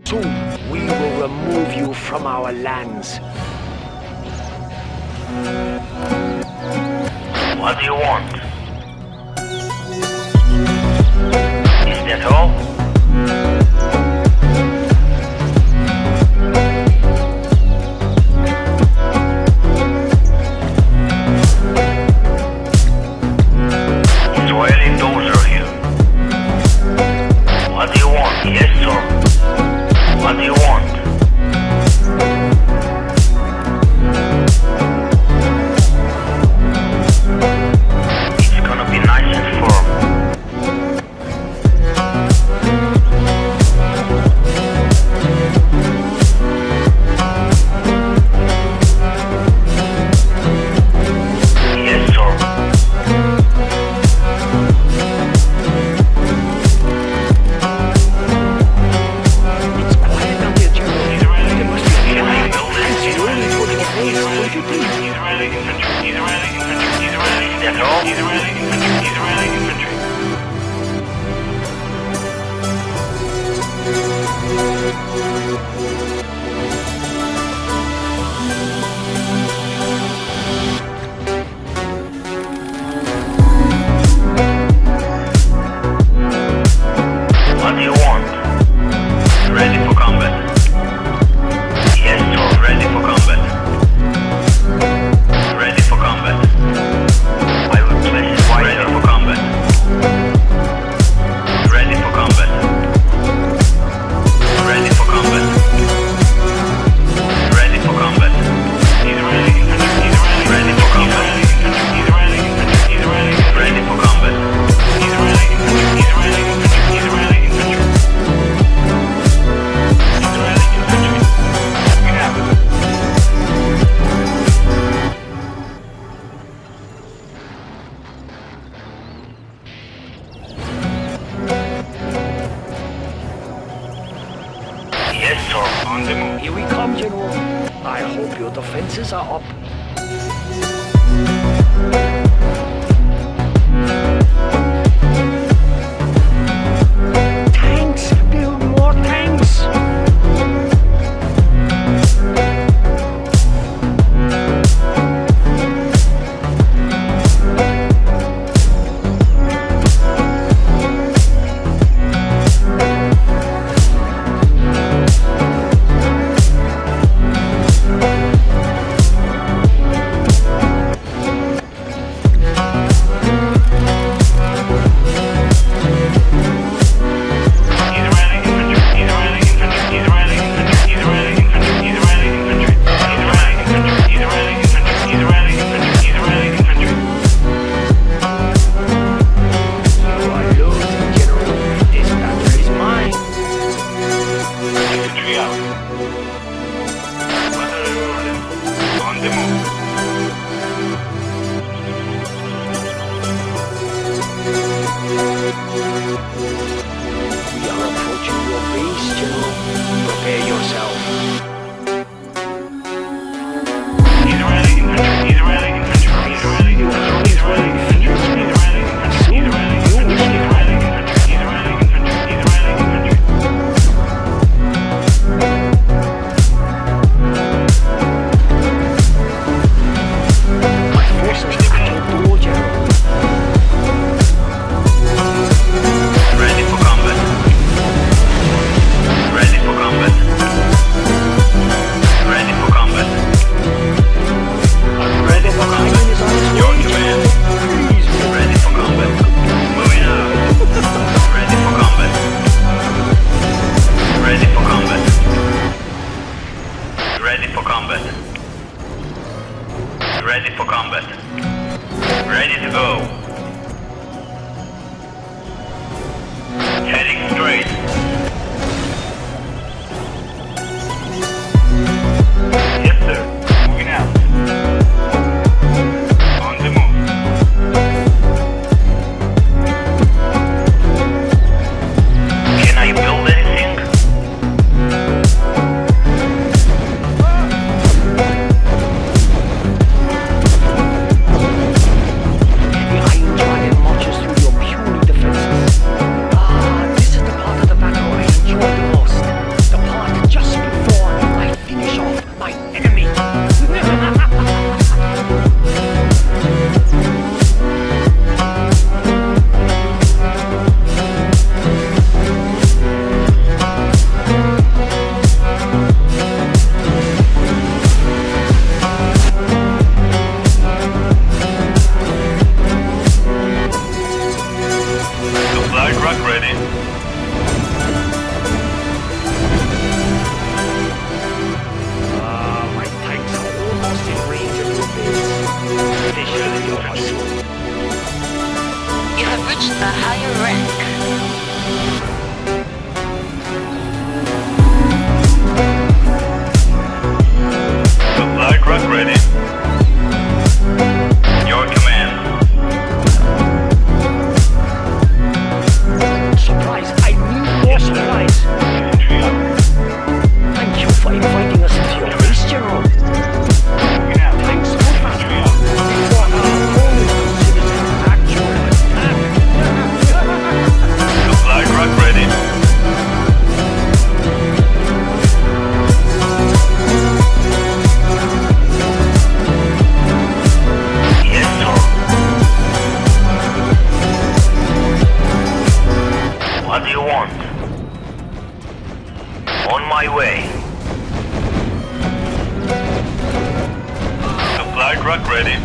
Soon we will remove you from our lands. What do you want? Is that all? Israeli dozer here. What do you want? Yes, sir. What do you want? It's gonna be nice and firm. Yes, sir. It's quiet down there, General. There must be a flag. Israelis working at base, don't you think? Israeli infantry. Israeli infantry. Israeli. Is that all? Israeli infantry. Israeli infantry. What do you want? Ready for combat. Yes, sir. Ready for combat. Ready for combat. I will place it right. Ready for combat. Ready for combat. Ready for combat. Ready for combat. Israeli infantry. Israeli. Ready for combat. Israeli infantry. Israeli. Ready for combat. Israeli infantry. Israeli infantry. Israeli infantry. Israeli infantry. We have it. Yes, sir. On the move. Here we come, General. I hope your defenses are up. Tanks! Build more tanks! Israeli infantry. Israeli infantry. Israeli infantry. Israeli infantry. Israeli infantry. Israeli infantry. Israeli infantry. Israeli infantry. You are losing, General. This battle is mine. Infantry out. What are your orders? On the move. We are approaching your base, General. Prepare yourself. Israeli infantry. Israeli infantry. Israeli infantry. Israeli infantry. Israeli infantry. Israeli infantry. Israeli infantry. Israeli infantry. Israeli infantry. My forces attack the war, General. Ready for combat. Ready for combat. Ready for combat. Ready for combat. Timing is on its Your way, command. General. Please, Ready for combat. Moving out. Ready for combat. Ready for combat. Ready for combat. Ready for combat. Ready to go. Heading straight. Yes, sir. Moving out. On the move. Can I build anything? The Iron Dragon marches through your puny defenses. Ah, this is the part of the battle truck ready.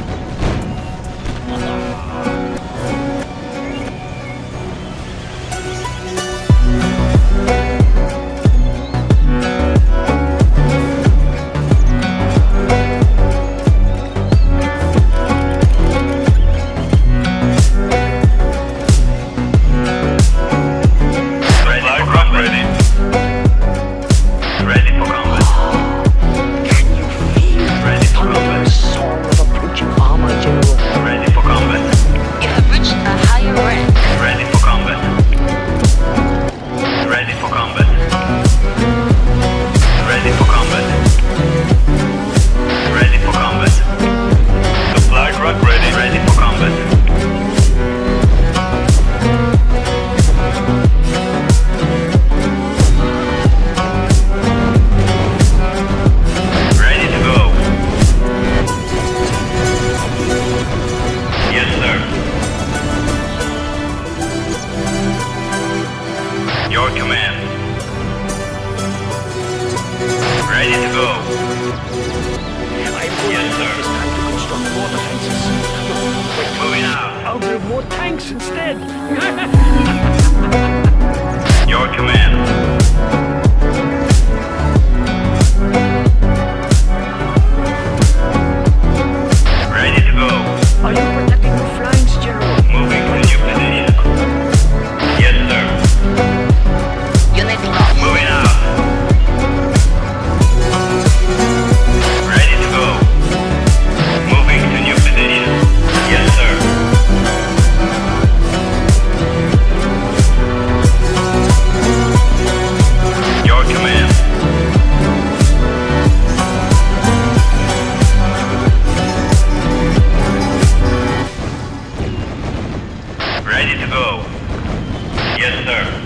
Ready for combat. Ready for combat. Can you feel Ready for the combat. song of approaching armor, General? Ready for combat. You have reached a higher rank. Ready for combat. Ready for combat. Ready for combat. Ready for combat. Supply truck ready. Ready for combat. Ready to go. Yes, sir. Your command. Ready to go. I'm going Yes, to sir. take this time to construct more defenses. No, wait, Moving out. I'll build more tanks instead. Your command. Ready to go. Are you protecting the flanks, General? Moving to new position. Yes, sir. Unit lost. Moving out. Ready to go. Moving to new position. Yes, sir. Your command. Ready to go. Yes, sir.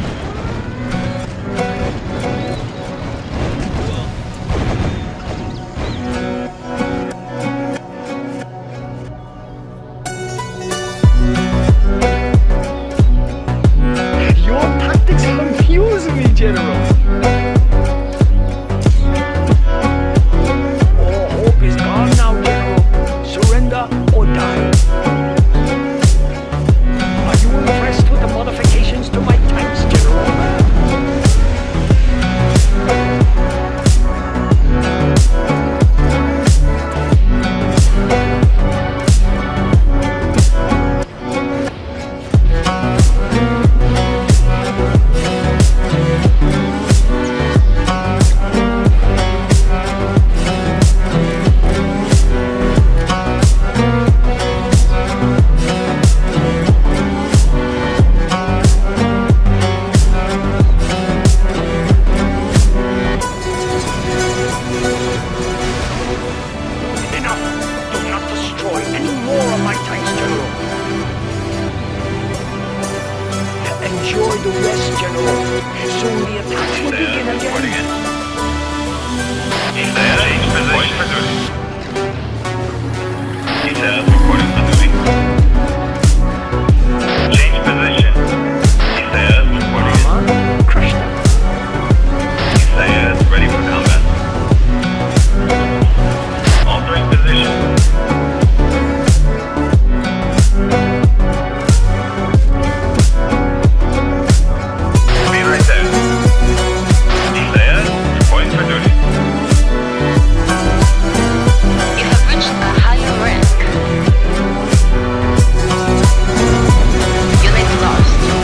Your tactics confuse me, General. All hope is gone now, General. Surrender or die. Are you impressed with the modifications to my tanks, General? Enough! Do not destroy any more of my tanks, General. Enjoy the rest, General. Soon the attacks will begin Reporting again. in. He says change position for duty. He says reporting for duty. Change position. He says reporting in. Crush them. He says ready for combat. Altering position. Be right there. He says reporting for duty. You have reached a higher rank. Unit lost.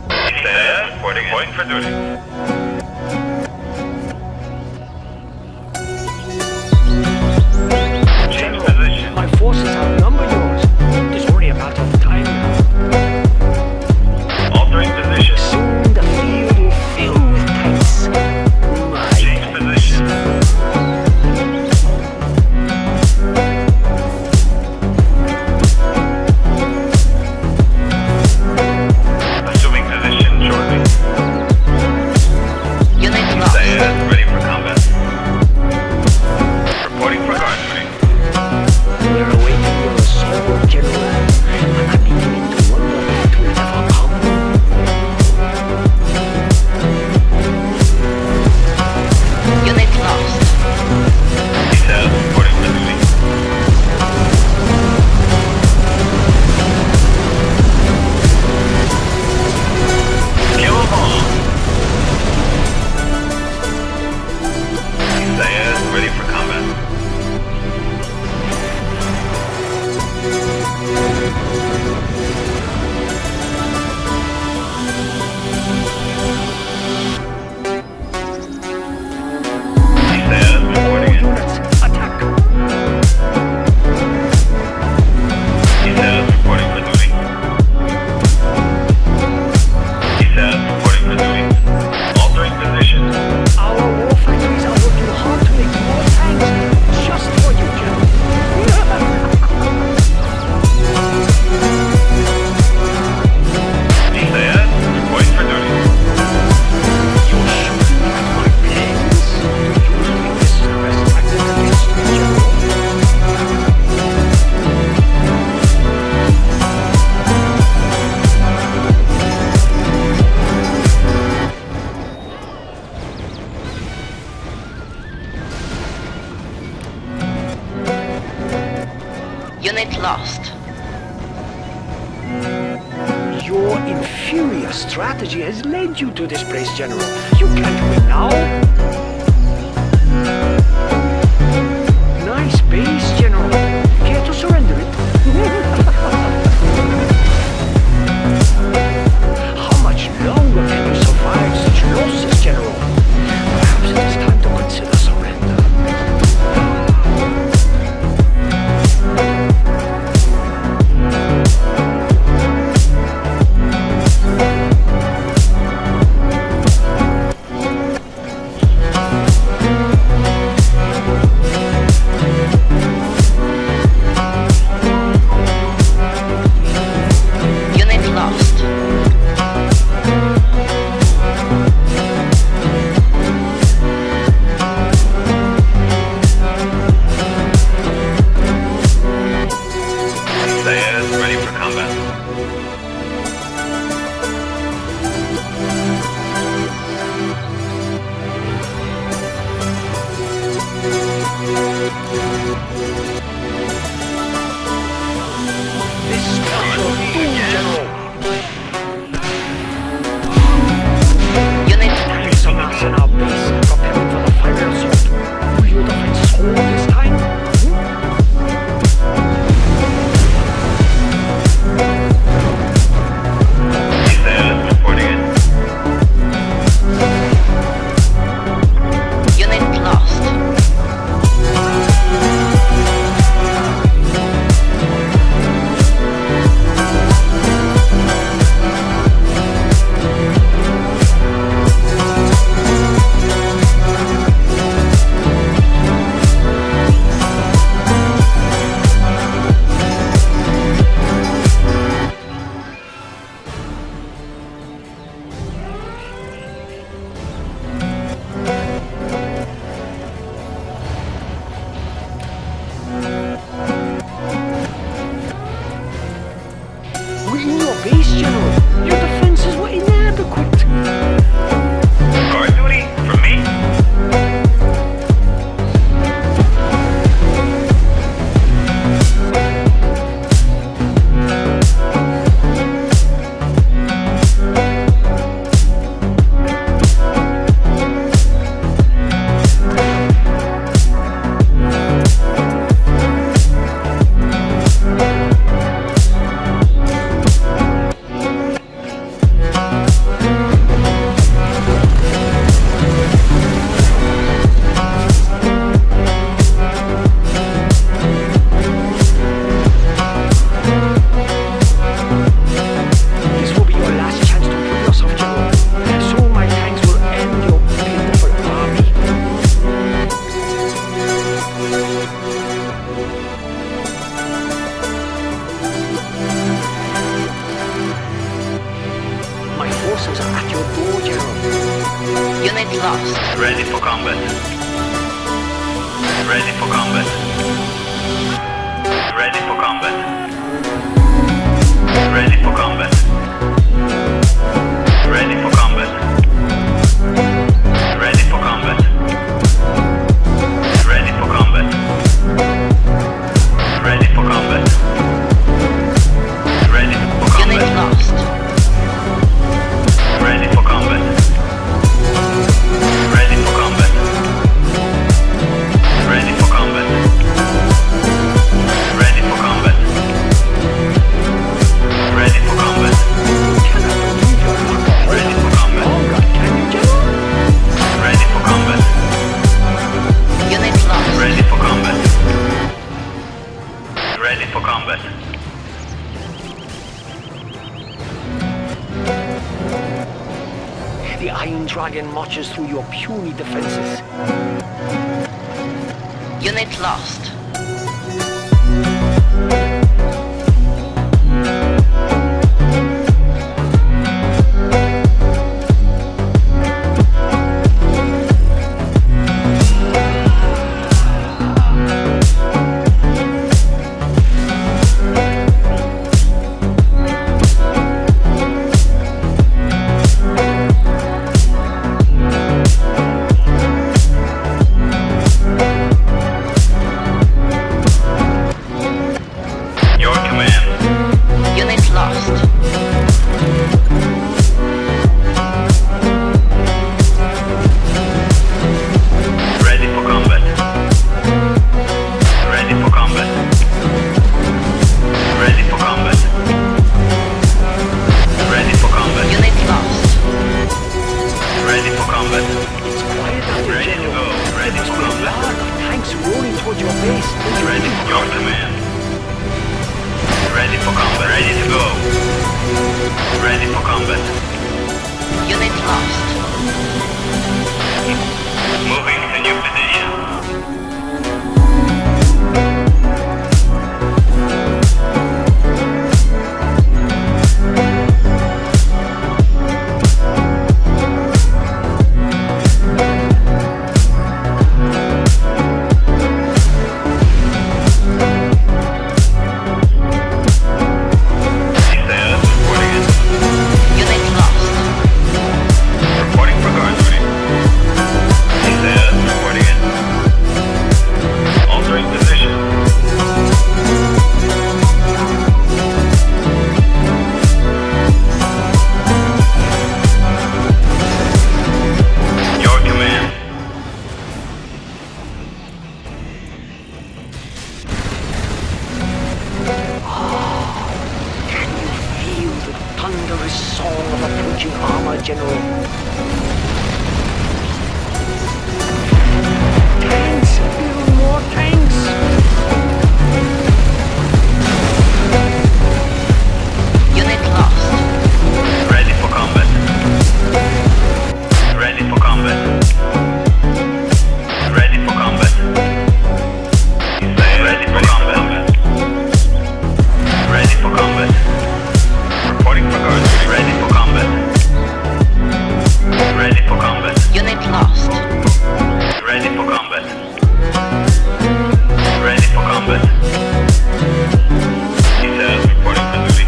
He says reporting for duty. Change position. My forces outnumber yours. It's only a matter of time now. Altering position. Soon the field will fill with tanks. My Change tanks. position. Assuming position shortly. ready for combat. Descend, reporting in. Units, attack! Descend, reporting for duty. Descend, reporting for duty. Altering position. Our war factories are working hard to make more tanks just for you, General. Descend, reporting for duty. You're shooting at my planes? Do you think this is the best tactic against me, General? Unit lost. Your inferior strategy has led you to this place, General. You can't win now. Nice base, General. Care to surrender it? How much longer can you survive such losses, General? Perhaps it is time to consider surrender. Unit lost. Descend, ready for combat. This spells your doom, General. Unit Tanks are not in our base, preparing for the final assault. Will your defense hold this time? Descend, reporting in. Unit lost. We're in your base, General. Your defenses were inadequate. Guard duty for me. This will be your last chance to prove yourself, General. Soon my tanks will end your pitiful army. My forces are at your door, General. Unit lost. Ready for combat. Ready for combat. Ready for combat. Ready for combat. Ready for combat. Ready for combat. Ready for combat. Ready for combat. Ready for Unit combat. lost. Ready for combat. Ready for combat. for combat. The Iron Dragon marches through your puny defenses. Unit lost. Your command. Unit lost. Ready for combat. Ready for combat. Ready for combat. Ready for combat. Unit lost. Ready for combat. It's quiet out there, Ready to General. go. Ready There must for be a combat. lot of tanks rolling towards your base. Ready for your command. Ready for combat. Ready to go. Ready for combat. Unit lost. Moving to new position. Says reporting in. Unit lost. Reporting for guard duty. Says reporting in. Altering position. Your command. Can you feel the thunderous song of approaching armor, General? Tanks! Build more tanks! Unit lost. Ready for combat. Ready for combat. Ready for combat. Ready for combat. Ready for combat. Reporting for guard duty. Ready for combat. Ready for combat. Unit lost. Ready for combat. Ready for combat. He says reporting for duty.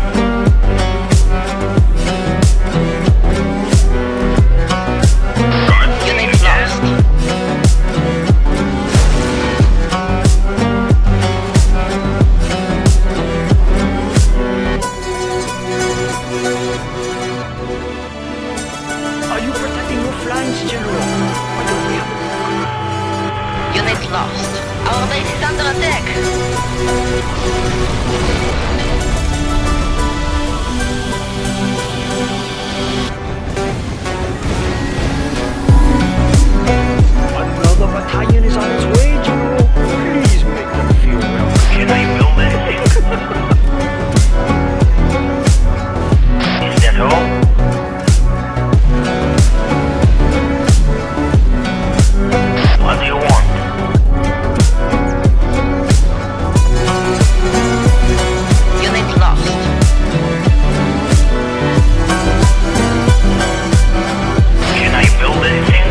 Guard Unit again. lost. Are you protecting your flanks, General? Why don't we have Unit lost. Our base is under attack. another battalion is on its way, General? Please make them feel welcome. Can I build anything? Is that all? What do you want? Unit lost. Can I build anything?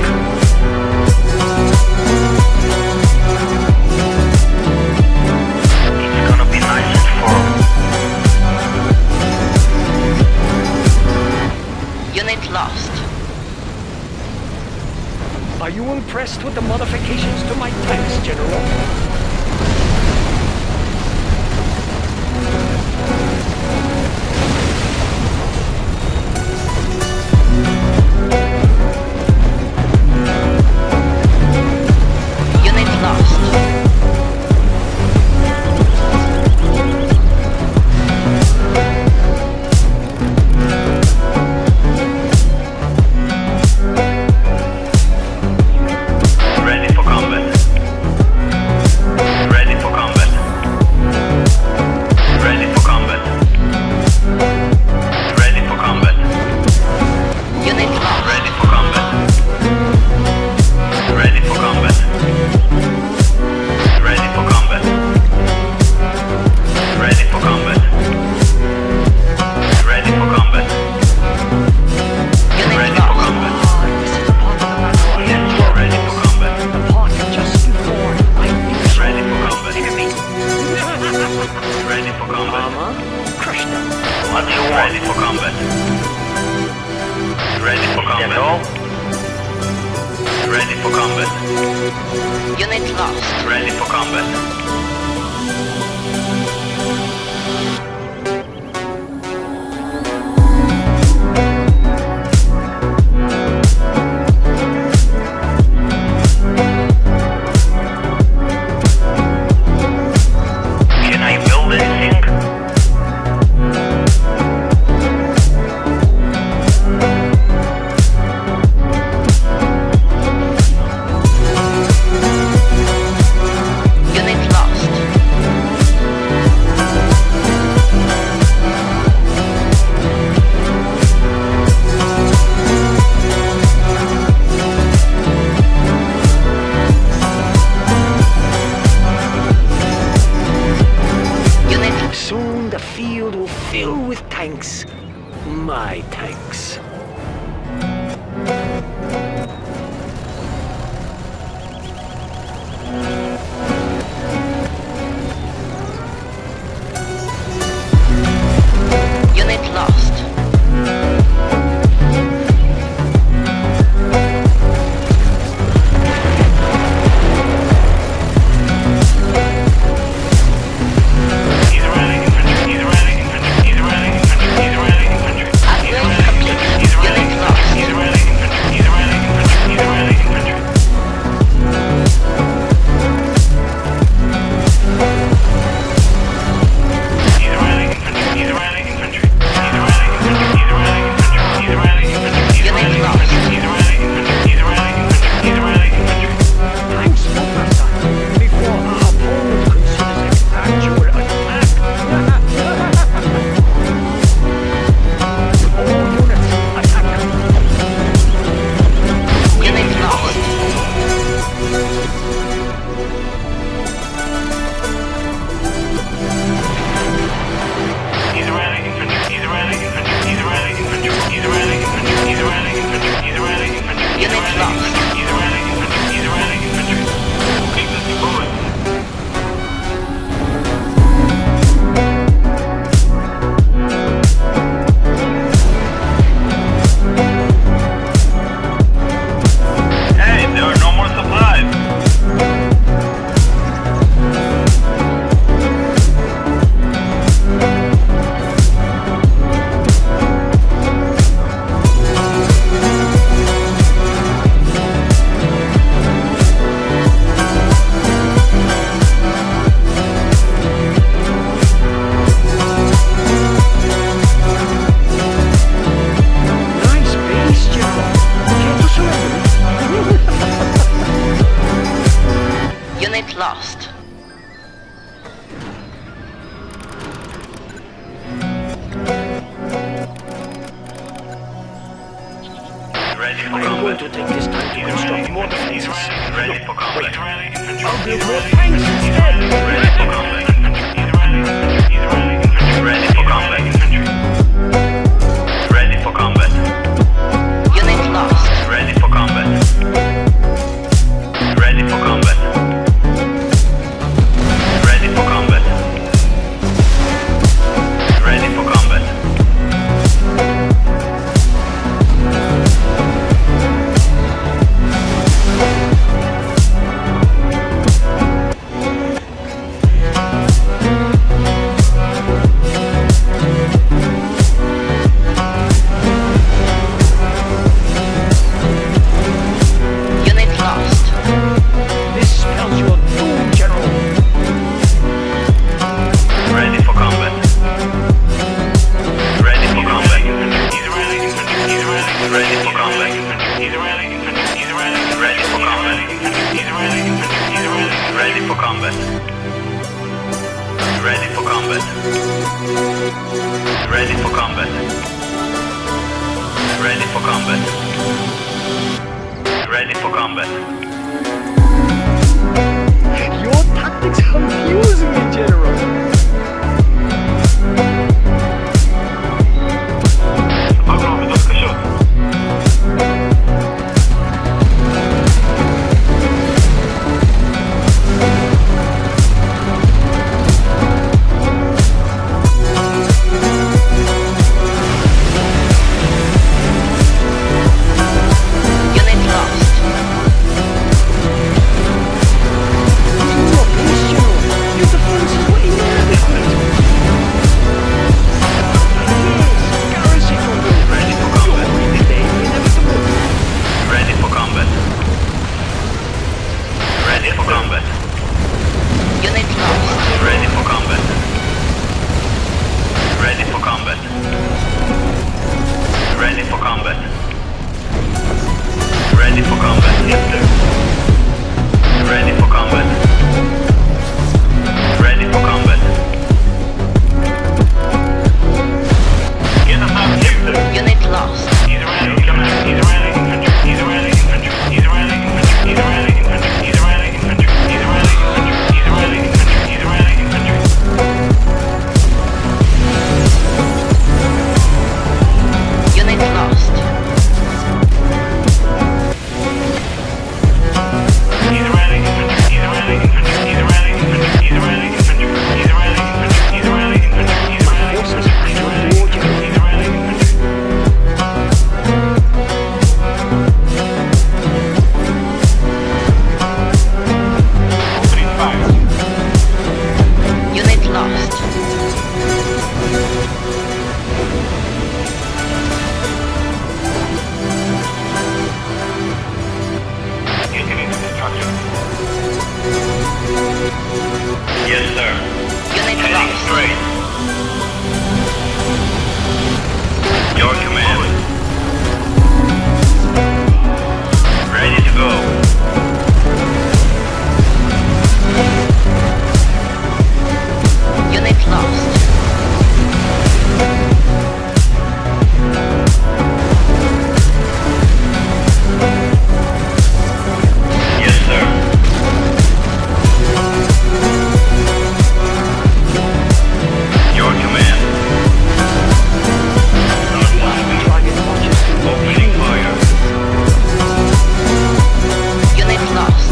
It's gonna be nice and firm. Unit lost. Are you impressed with the modifications to my tanks, General? Unit lost. Ready Unit lost. Ready for combat. Can I build anything? Unit lost. Unit Soon the field will fill with tanks. My tanks. unit lost. Israeli infantry, Israeli infantry, Israeli infantry, Israeli infantry. Upgrade complete. Unit lost. Israeli infantry, Israeli infantry, Israeli infantry. Israeli infantry, Israeli infantry, Israeli infantry, Israeli infantry, Israeli infantry, Unit lost. Israeli infantry, Israeli infantry, Israeli infantry. Tanks for battle before our opponent considers an actual attack. All units attack. Unit lost. Israeli infantry, Israeli infantry, Israeli infantry, Israeli infantry, Israeli infantry, Israeli infantry, Unit lost. Israeli infantry, Israeli infantry. Keep this going. Hey, there are no more supplies. Nice base, General. Care to surrender? Unit lost. Ready for I am going combat. to take this time to construct more defenses. Ready for combat. I'll build more tanks instead. Ready for combat. Ready for combat. Ready for combat. Unit lost. Ready for combat. Ready for combat. Ready for combat. Ready for combat. Unit lost. This spells your doom, General. Ready for combat. Ready for combat. Ready for combat. Ready for combat. Ready for combat. Ready for combat. Ready for combat. Ready for combat. Ready for combat. Your tactics confuse me, General. Огромный доскочет. Unit lost. Yes, sir. Ready for combat. Ready for combat. Get us up, yes, sir. Unit lost. Israeli command. Israeli infantry. Israeli infantry. Israeli infantry. Israeli infantry. Israeli infantry. Israeli infantry. Israeli infantry. Israeli infantry. Unit lost. Israeli infantry. Israeli infantry. Israeli infantry. Israeli infantry. Israeli infantry. Israeli infantry. Israeli Forces infantry. at your door, General. Israeli infantry. Opening fire. Unit lost. Getting into destruction. Yes, sir. Unit Heading lost. straight. Your command. Ready to go. Unit lost. Yes, sir. Your command. Target launches. Opening fire. Unit lost.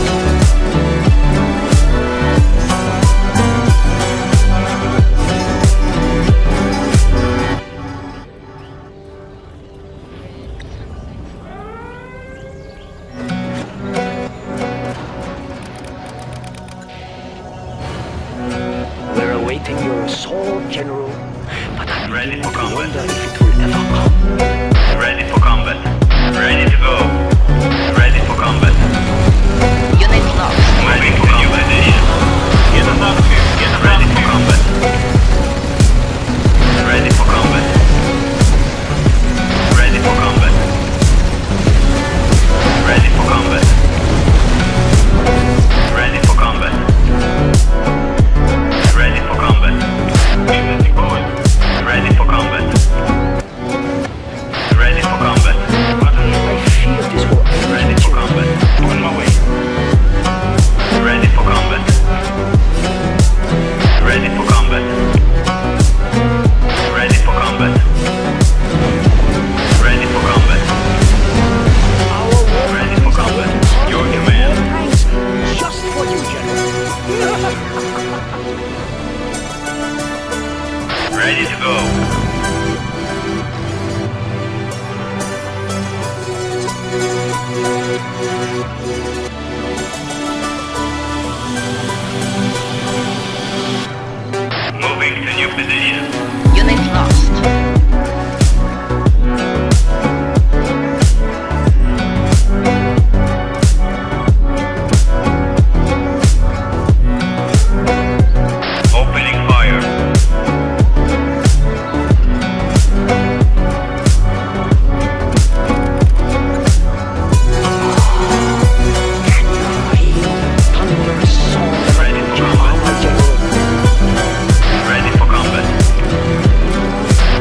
We're awaiting your assault, General. But I'm Ready beginning for to combat. wonder if it will ever come. Ready for combat. Ready to go. Ready for combat. Unit lost. Moving to new position. Get us up here. Get us ready for combat. Ready for combat. Ready for combat. Ready for combat. Ready for combat. Ready for combat. Ready for combat. Ready for combat. I fear this will end. Ready for combat. On my way. Ready for combat. Ready for combat. Ready for combat. Ready for combat. Our war Ready for combat. Your command. tanks just for you, General. Ready to go. Moving to new position. Unit lost. Opening fire. Thunderous song. Ready for combat. Our General. Ready for combat.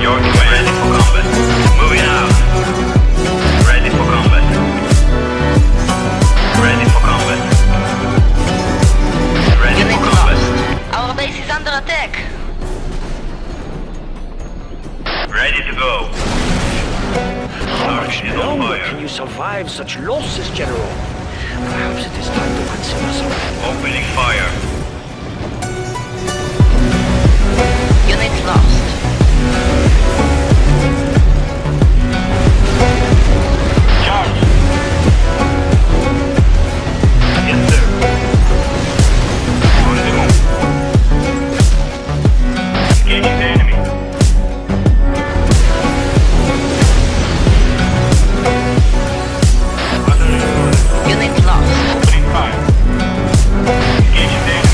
Your command. Ready for combat. Moving out. Ready for combat. Ready for combat. Ready Unit for combat. lost. Our base is under attack. Ready to go. How much Target is on longer fire. can you survive such losses, General? Perhaps it is time to consider something. Opening fire. Unit lost. Charge. Yes, sir. On the move. Engaging the enemy. Other Unit lost. opening fire. Engaging the enemy.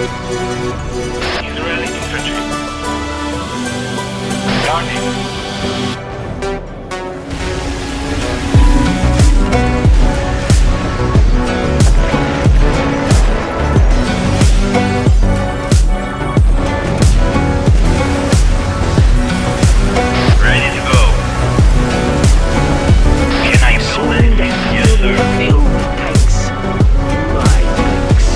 Israeli infantry. Guarding. Ready to go. Can I build anything? Yes, sir. Build tanks. My tanks.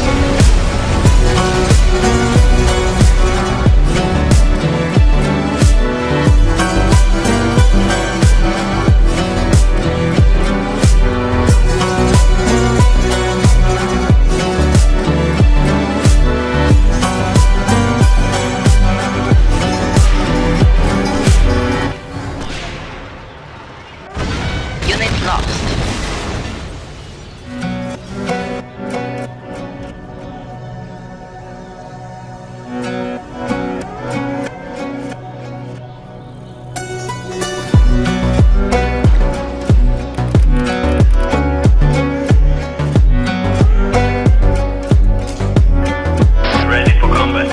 Unit lost. Ready for combat.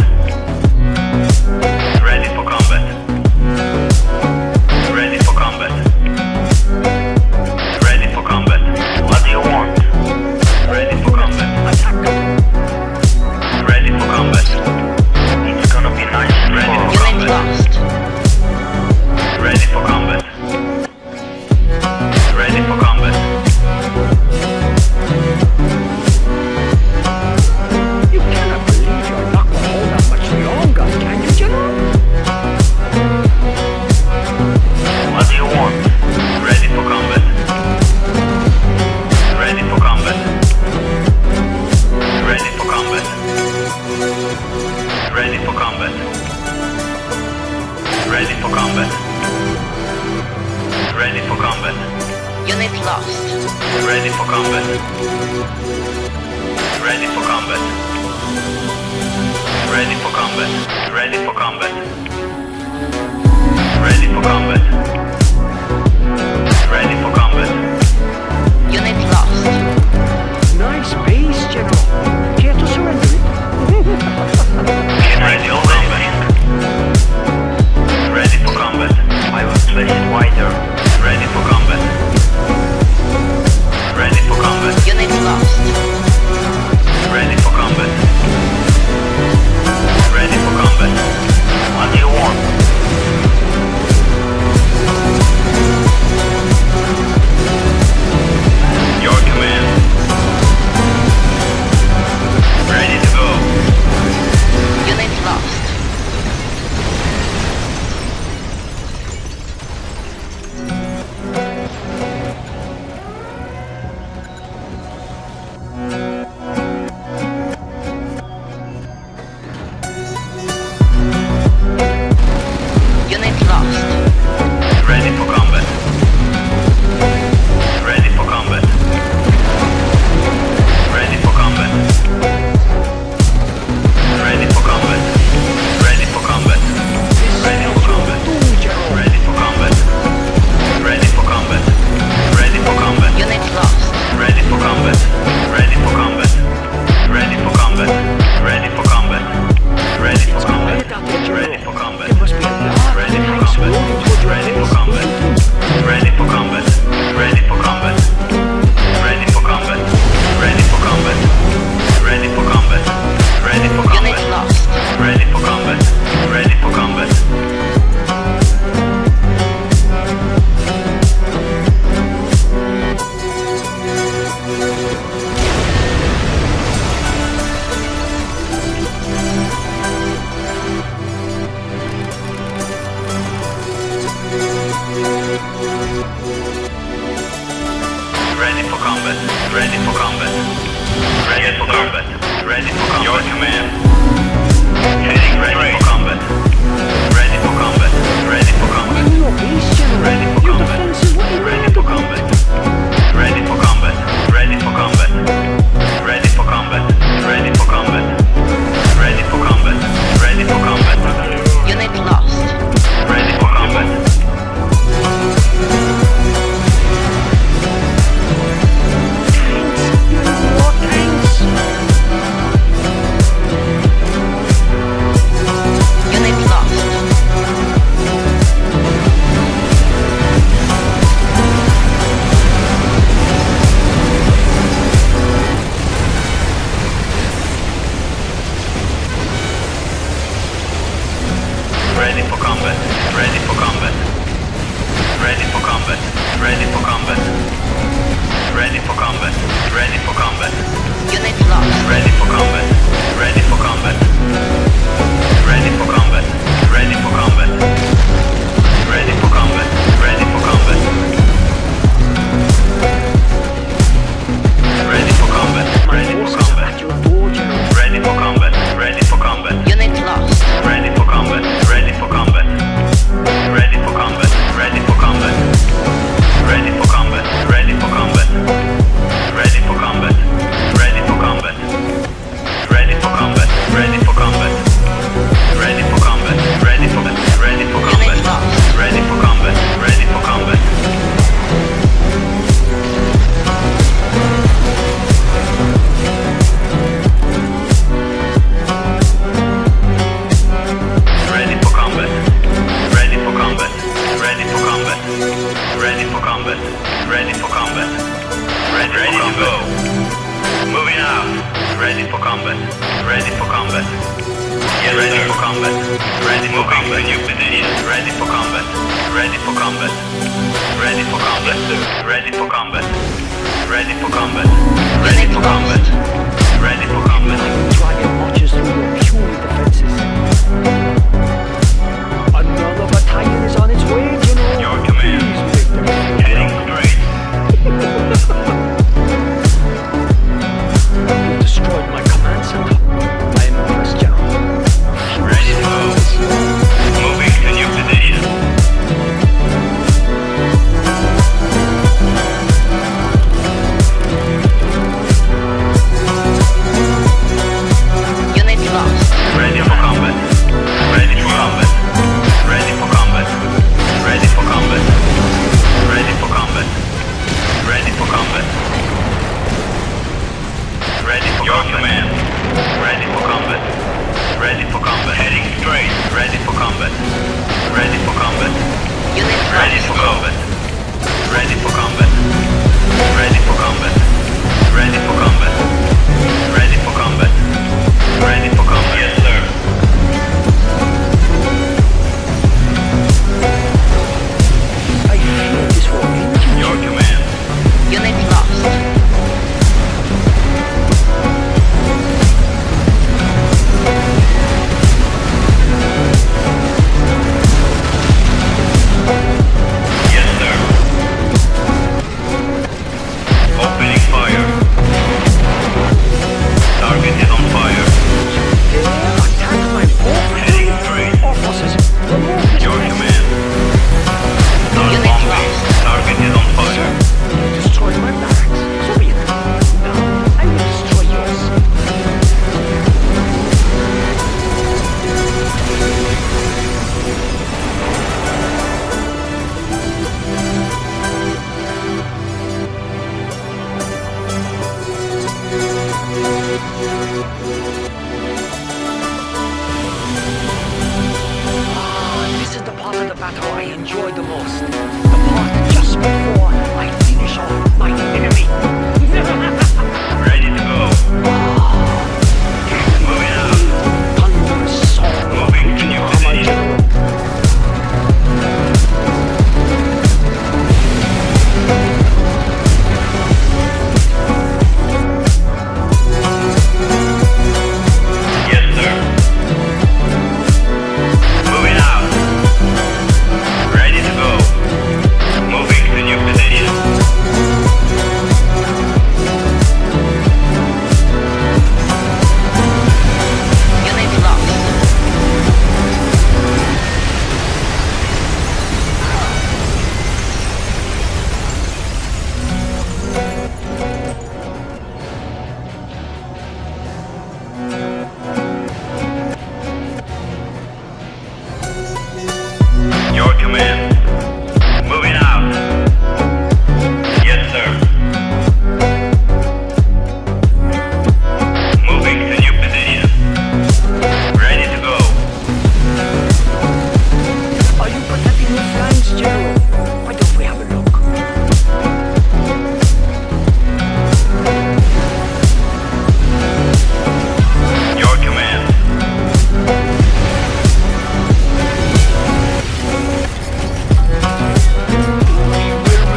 Ready for combat. Ready for combat. Ready for combat. What do you want? Ready for combat. Attack. Ready for combat. It's gonna be nice. Ready for Unit combat. lost. Ready for combat. Ready for combat. You cannot believe you're not going to hold out much longer, can you, General? What do you want? Ready for combat. Ready for combat. Ready for combat. Ready for combat. Ready for combat. Ready for combat. Unit lost. Ready for combat. Ready for combat. Ready for combat. Ready for combat. Ready for combat. Ready for combat. Unit lost. Nice base, General. Care to surrender it? Can I build anything? Ready for combat. I will place it wider. Ready for combat. Ready for combat. Unit lost. Ready for combat. Ready for combat. What do you want? Ready for combat. Ready for combat. Yes, ready for combat. Ready for combat. New position. Ready for combat. Ready for combat. Ready for combat. Ready for combat. Ready for combat. Ready for combat. Ready for combat. Dragon marches through your puny defenses. Another battalion is on its way, General. Your command. Please make them Heading straight. You destroyed my command center. I am impressed, General. Ready to go. Moving to new position. Unit lost. Ready for combat. Ready for combat. Ready for combat. Ready for combat. Ready for combat. Ready for combat. Ready for your command. Ready for combat. Ready for combat. Heading straight. Ready for combat. Ready for combat. Unit Ready lost. for combat. Ready for combat. Ready for combat. Ready for combat. Ready for combat. Ready for combat. Yes, sir. I fear this will end you. Your command. Unit lost. Yes, sir. Opening fire. Target is on fire. Attack my forces. Heading straight. Officers, remove this Your place. command. Start Unit bombing. lost. Target is on fire. You destroyed my barracks. So be it. Now, I will destroy yours. This is the part of the battle I enjoy the most. The part just before I finish off my enemy. Ready to go. Moving out. Thunderous song. Moving to new position. Yes, sir. Moving out. Ready to go. Moving to new position. Unit lost. Your command. Moving out. Yes, sir. Moving to new position. Ready to go. Are you protecting your flanks, General? Why don't we have a look? Your command.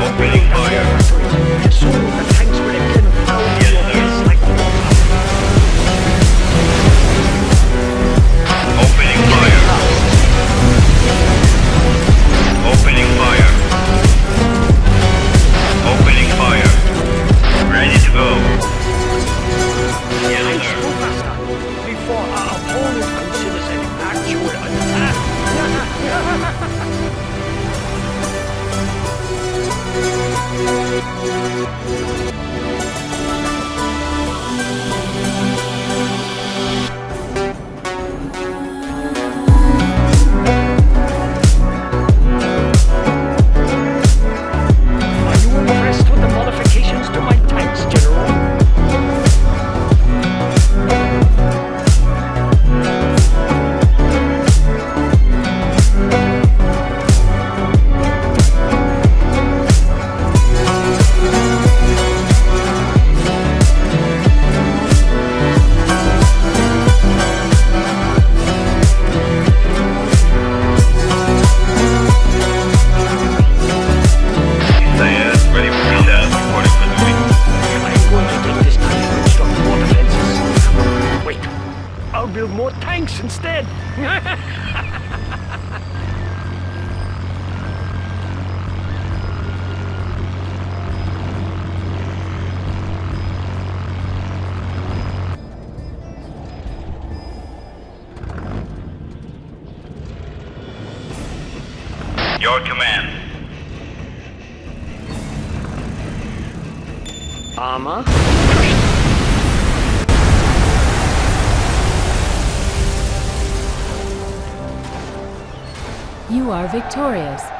Opening fire. Soon the tanks will again flow into Yes, your sir. base like water. Opening fire. Opening fire. Opening fire. Ready to go. Yes, I sir. spoke faster before our opponent considers an actual attack. Are you impressed with the modifications to my tanks, General? I'll build more tanks instead. Your command. Armor. You are victorious.